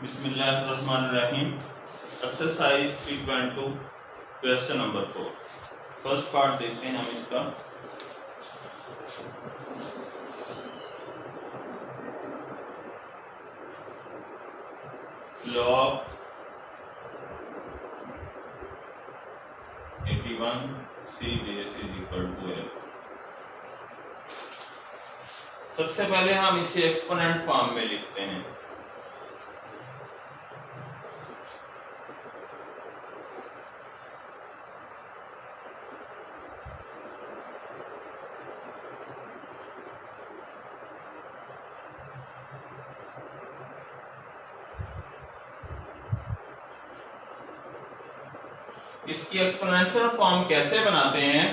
बिस्मिल्लाहिर्रहमानिर्रहीम। Exercise 3.2 question number 4 first part देखते हैं हम इसका। log 81 3 base is equal to L। सबसे पहले हम इसे एक्सपोनेंट फॉर्म में लिखते हैं। इसकी एक्सपोनेंशियल फॉर्म कैसे बनाते हैं?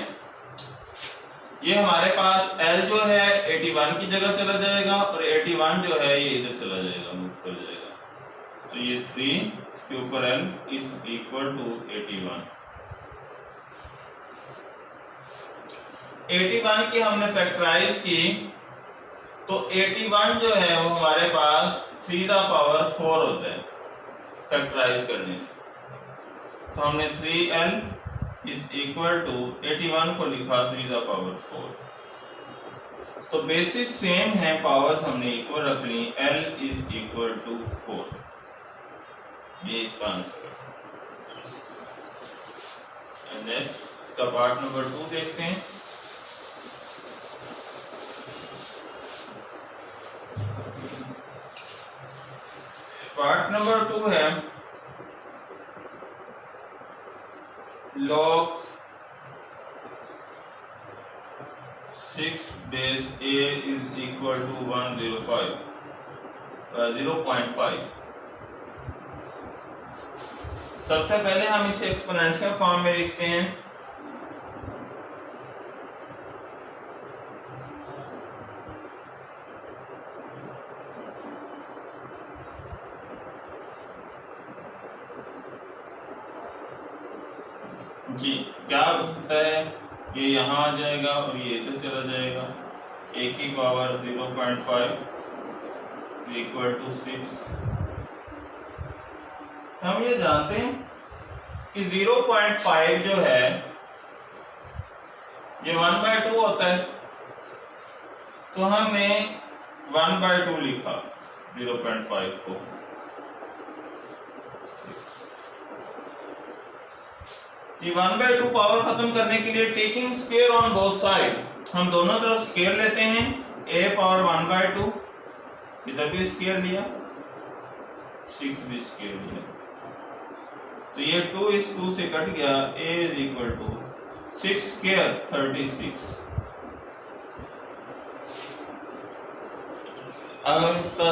ये हमारे पास L जो है 81 की जगह चला जाएगा और 81 जो है ये इधर चला जाएगा, मूव कर जाएगा। तो ये 3 इसके ऊपर L इज इक्वल टू 81। 81 की हमने फैक्टराइज की तो 81 जो है वो हमारे पास 3 द पावर 4 होता है फैक्टराइज करने से। तो हमने 3L इज इक्वल टू 81 को लिखा 3 द पावर 4। तो बेसिस सेम है, पावर्स हमने इक्वल रख ली। L इज इक्वल टू 4, ये इसका आंसर है। नेक्स्ट इसका पार्ट नंबर 2 देखते हैं। पार्ट नंबर 2 है log 6 base A is equal to 105 0.5। सबसे पहले हम इसे एक्सपोनेंशियल फॉर्म में लिखते हैं। जी क्या होता है, ये यहाँ आ जाएगा और ये इधर चला जाएगा। a की पावर 0.5 इक्वल टू 6। हम ये जानते हैं कि 0.5 जो है ये 1/2 होता है, तो हमने 1/2 लिखा 0.5 को। ये 1/2 पावर खत्म करने के लिए taking square on both side, हम दोनों तरफ स्क्वायर लेते हैं। a पावर 1/2, इधर भी स्क्वायर लिया, 6 भी स्क्वायर लिया, तो ये 2 इस 2 से कट गया। a is equal to 6 square 36। अब हम इसका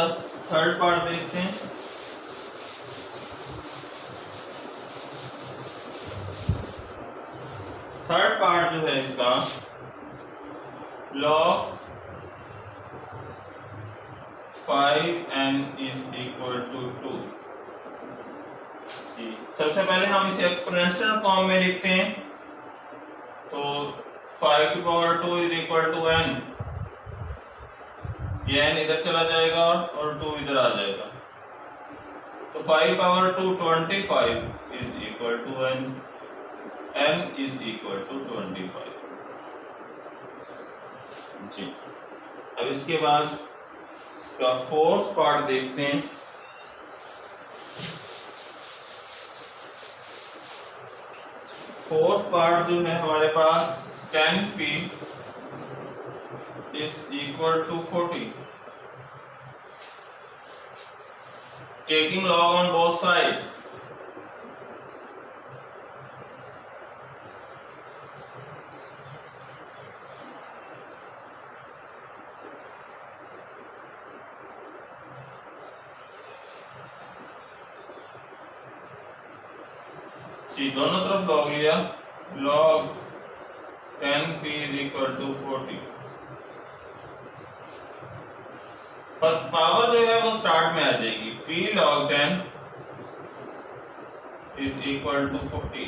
थर्ड पार्ट देखते हैं। थर्ड पार्ट जो है इसका log 5n is equal to 2। सबसे पहले हम इसे एक्सपोनेंशियल फॉर्म में लिखते हैं। तो 5 की power 2 is equal to n, ये n इधर चला जाएगा और 2 इधर आ जाएगा। तो 5 power 2 25 is equal to n is equal to 25। जी अब इसके बाद इसका फोर्थ पार्ट देखते हैं। फोर्थ पार्ट जो है हमारे पास 10p is equal to 40। Taking log on both side, दोनों तरफ लॉग लिया। log 10p is equal to 40। पर पावर जो है वो स्टार्ट में आ जाएगी। p log 10 is equal to 40।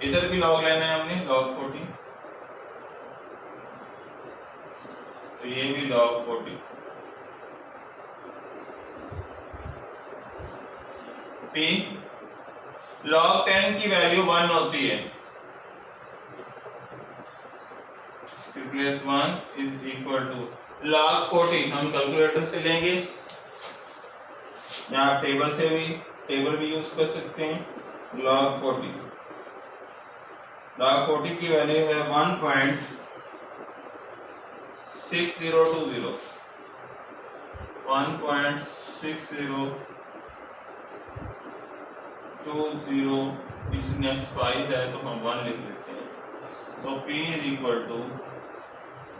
इधर भी लॉग लेना है हमने, log 40, तो ये भी log 40। p log 10 की वैल्यू 1 होती है, plus 1 is equal to log 40 हम कैलकुलेटर से लेंगे या आप टेबल भी यूज कर सकते हैं। log 40 की वैल्यू है 1.6020 1.6020 इस नेक्स्ट 5 है तो हम 1 लिख लेते हैं, तो p इज इक्वल टू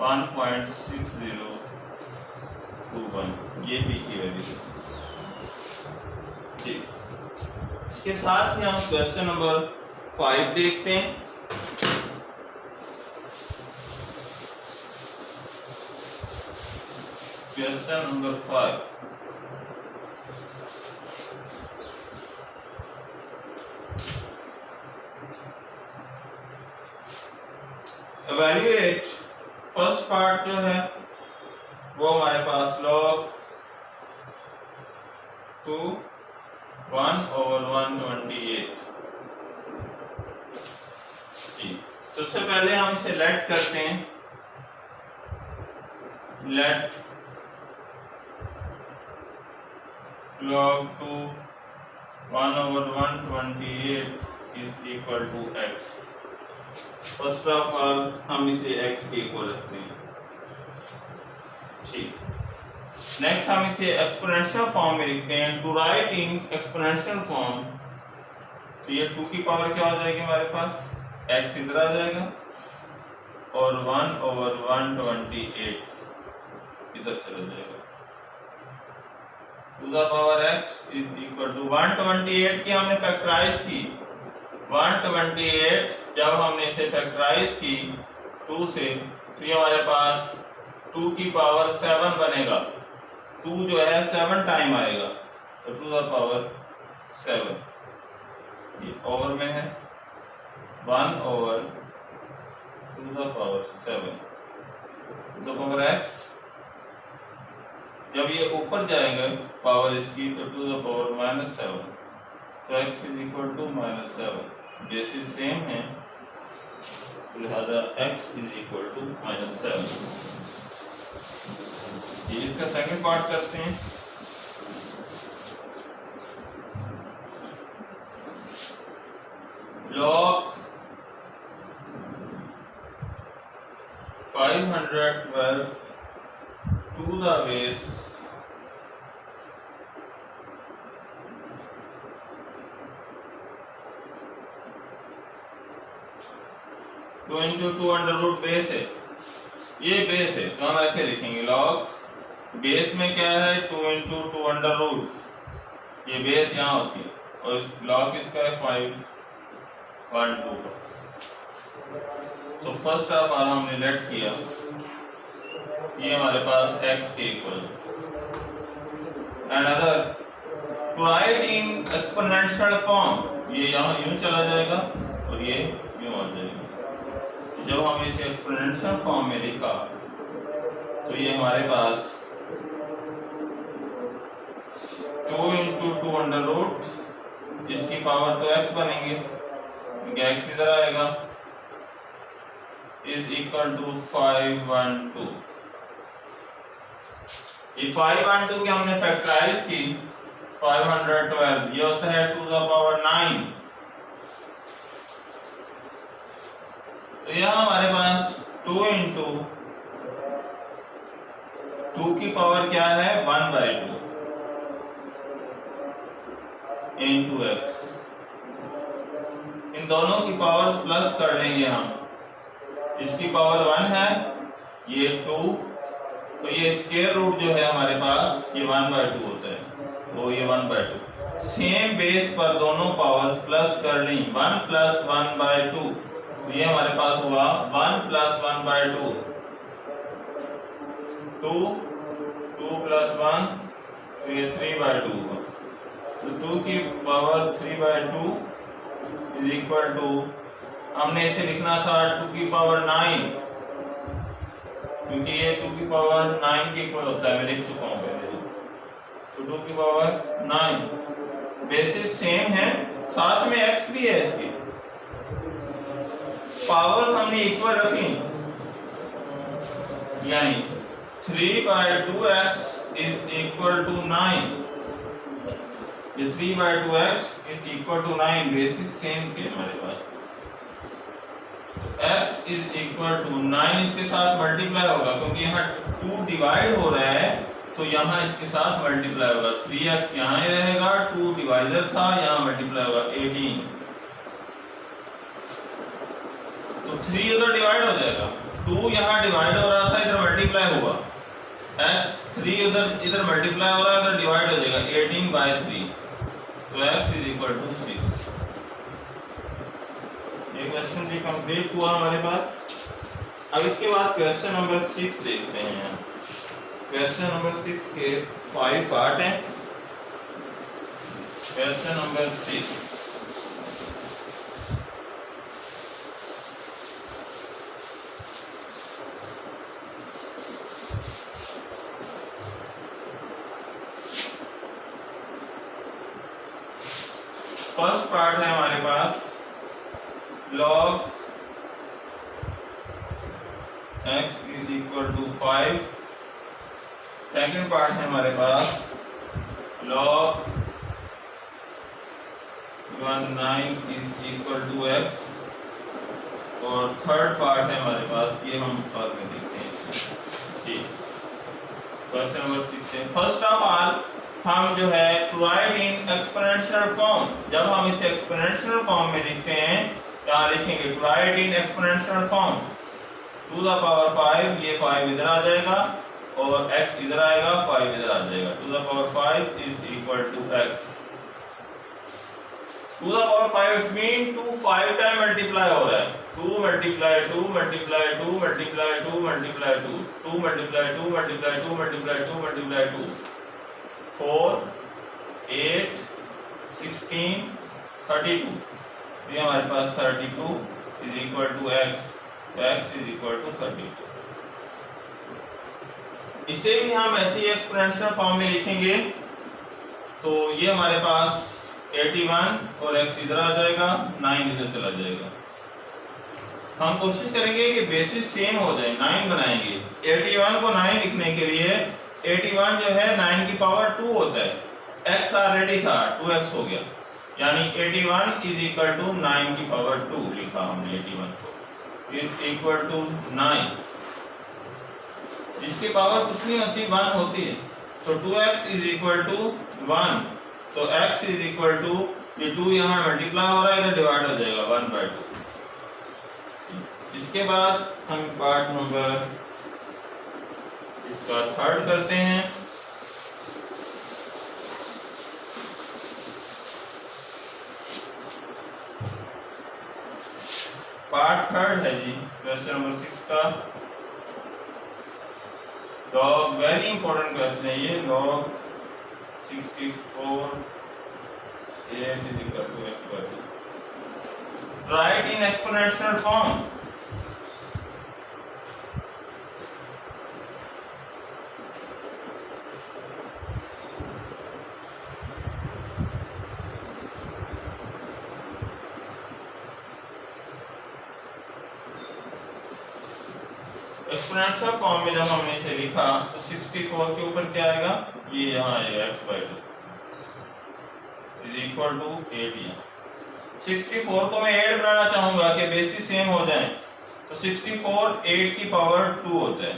1.6021 ये p की वैल्यू है। ठीक, इसके साथ ही हम क्वेश्चन नंबर 5 देखते हैं। Question number 5, evaluate first part जो है वो हमारे पास log 2 1/128। सबसे पहले हम इसे लेट करते हैं, let log 2 1/128 is equal to x। First of all हम इसे x के इक्वल रखते हैं। ठीक, नेक्स्ट हम इसे एक्सपोनेंशियल फॉर्म में लिखते हैं। To write in exponential form, तो ये 2 की पावर क्या हो जाएगी हमारे पास, x इधर आ जाएगा और 1/128 इधर चला जाएगा। To the power x is equal to 128 की हमने फैक्टराइज की, 128 जब हमने इसे फैक्टराइज की 2 से, तो ये हमारे पास 2 की पावर 7 बनेगा। 2 जो है 7 टाइम आएगा, तो 2 द पावर 7 ये ओवर में है 1/2 the power 7 to the power x। जब ये ऊपर जाएगा पावर इसकी तो 2 द पावर -7, तो x is equal to -7। Basis same है, लिहाजा x इज इक्वल टू -7। ये इसका सेकंड पार्ट करते हैं। log 512 to the base 2 into 2 under root base है, ये बेस है तो हम ऐसे लिखेंगे log बेस में क्या है 2 into 2 अंडर रूट, ये बेस यहाँ होती है और log इसका है 512 का। तो फर्स्ट ऑफ ऑल हमने लेट किया, ये हमारे पास x के इक्वल and other to write in exponential form, ये यहाँ यूं चला जाएगा और ये यूं आ जाएगा। जब हमने इसे एक्सपोनेंशियल फॉर्म में लिखा तो ये हमारे पास 2 into 2 अंडर रूट, इसकी पावर तो x बनेंगे क्योंकि x इधर आएगा, इज इक्वल टू 512। ये 512 की हमने फैक्टराइज की 512, ये होता है 2 द पावर 9। तो यहाँ हमारे पास 2 into 2 की पावर क्या है 1/2 into x। इन दोनों की पावर्स प्लस कर लेंगे हम, इसकी पावर 1 है, ये 2, तो ये स्क्वायर रूट जो है हमारे पास ये 1/2 होता है, वो ये 1/2। सेम बेस पर दोनों पावर्स प्लस कर ली, 1 + 1/2, तो ये हमारे पास हुआ 1 + 1/2, 2 + 1, तो ये 3/2 हुआ। तो 2 की पावर 3/2 इज इक्वल टू, हमने इसे लिखना था 2 की पावर 9, क्योंकि ये 2 की पावर 9 के इक्वल होता है, मैं लिख चुका हूँ पहले। तो तो 2 की पावर 9, बेसिस सेम है, साथ में x भी है, इसकी पावर्स हमने इक्वल रखी, यानी 3/2x इज इक्वल टू 9, ये 3/2x is equal to 9, basis same थे हमारे पास। x इज इक्वल टू 9 इसके साथ मल्टीप्लाई होगा, क्योंकि यहाँ 2 डिवाइड हो रहा है तो यहाँ इसके साथ मल्टीप्लाई होगा, 3x यहाँ ही रहेगा, 2 डिवाइजर था, यहाँ मल्टीप्लाई होगा 18, तो 3 उधर डिवाइड हो जाएगा, 2 यहाँ डिवाइड हो रहा था, इधर मल्टीप्लाई हुआ, x 3 इधर मल्टीप्लाई हो रहा है, इधर डिवाइड हो जाएगा 18/3, तो x इज इक्वल टू 6। ये क्वेश्चन भी कंप्लीट हुआ हमारे पास। अब इसके बाद क्वेश्चन नंबर 6 देखते हैं। क्वेश्चन नंबर 6 के 5 पार्ट हैं। क्वेश्चन नंबर 6, फर्स्ट पार्ट है हमारे पास log x is equal to 5, second part है हमारे पास log 19 is equal to x, और थर्ड पार्ट है हमारे पास, ये हम बाद में देखते हैं। ठीक, क्वेश्चन नंबर 6 है। फर्स्ट ऑफ ऑल हम जो है to write in exponential form, जब हम इसे एक्सपोनेंशियल फॉर्म में लिखते हैं, यहाँ लिखेंगे to write in exponential form 2 the power 5, ये 5 इधर आ जाएगा और x इधर आएगा, 5 इधर आ जाएगा, 2 the power 5 is equal to x। 2 the power 5 it's mean 2 5 time multiply हो रहा है, 2 multiply 2 multiply 2 multiply 2 multiply 2 2 multiply 2 multiply 2 multiply 2 multiply 2 4 8 16 32, ये हमारे पास 32 is equal to x, x is equal to 32। इसे भी हम ऐसे ही एक्सपोनेंशियल फॉर्म में लिखेंगे, तो ये हमारे पास 81 और x इधर आ जाएगा, 9 इधर चला जाएगा। हम कोशिश करेंगे कि बेसिस सेम हो जाए, 9 बनाएंगे। 81 को 9 लिखने के लिए 81 जो है 9 की पावर 2 होता है, x ऑलरेडी था, 2x हो गया, यानी 81 इज इक्वल टू 9 की पावर 2 लिखा हमने 81 को, इज इक्वल टू 9, इसकी पावर कुछ नहीं होती, 1 होती है, तो 2x इज इक्वल टू 1, तो x इज इक्वल टू, ये 2 यहाँ मल्टीप्लाई हो रहा है, इधर डिवाइड हो जाएगा 1/2। इसके बाद हम पार्ट नंबर इसका थर्ड करते हैं। पार्ट थर्ड है जी क्वेश्चन नंबर 6 का, log, वेरी इंपॉर्टेंट क्वेश्चन है ये, log 64 8 is equal to x/2, write in exponential form। Exponential form में जब हमने इसे लिखा तो 64 के ऊपर क्या आएगा, ये यहाँ आएगा x/2 इज इक्वल टू 8। यहाँ 64 को मैं 8 बनाना चाहूंगा कि बेसिस सेम हो जाए, तो 64 8 की पावर 2 होता है,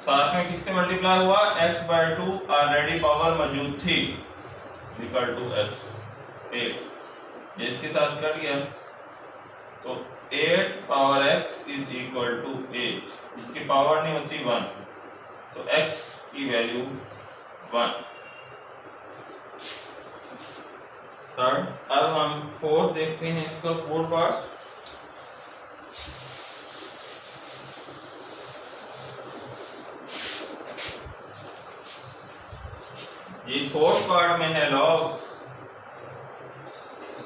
साथ में किससे मल्टीप्लाई हुआ, x/2 ऑलरेडी पावर मौजूद थी, इक्वल टू x 8, ये इसके साथ कट गया, तो 8 power x is equal to 8, इसकी पावर नहीं होती 1, तो x की वैल्यू 1। थर्ड, अब हम फोर्थ देखते हैं, इसका फोर्थ पार्ट। ये फोर्थ पार्ट में है log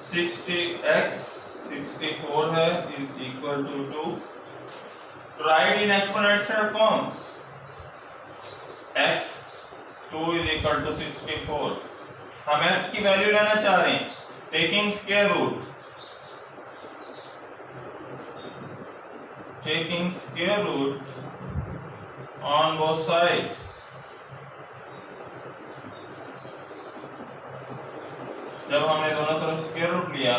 60x 64 है is equal to 2, write in exponential form, x 2 is equal to 64। हम x की वैल्यू लेना चाह रहे हैं taking square root, taking square root on both side. जब हमने दोनों तरफ स्क्वायर रूट लिया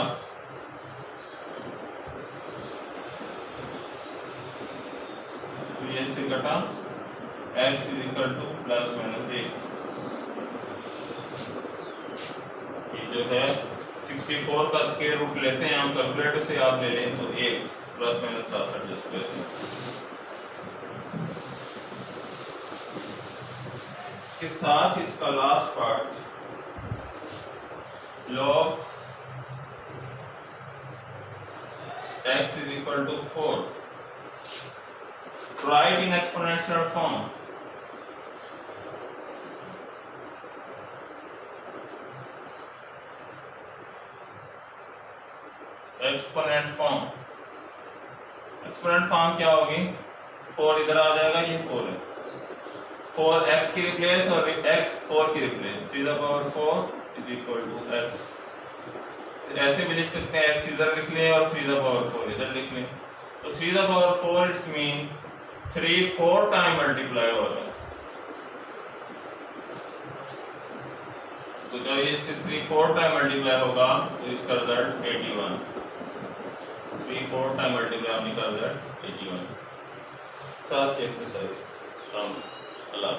तो ये से कटा x is equal two plus minus 8। ये जो है 64 का स्क्वायर रूट लेते हैं हम, कैलकुलेटर से आप ले लें तो 8 प्लस माइनस 7 एडजस्ट करते हैं। के साथ इसका last part log x is equal to 4, write in exponential form। Exponent form, exponent form क्या होगी? 4 इधर आ जाएगा, ये 4 है, 4 x की रिप्लेस और x 4 की replace, 3 the power 4 is equal to x। ऐसे भी लिख सकते हैं x इधर लिख लें और 3 द पावर 4 इधर लिख लें, तो 3 the power 4 it's mean 3 4 time multiply हो रहा है, तो जब ये 3 4 टाइम मल्टीप्लाई होगा तो इसका रिजल्ट 81। 3 4 टाइम मल्टीप्लाई होने का रिजल्ट 81। साथ ही एक्सरसाइज, अल्लाह।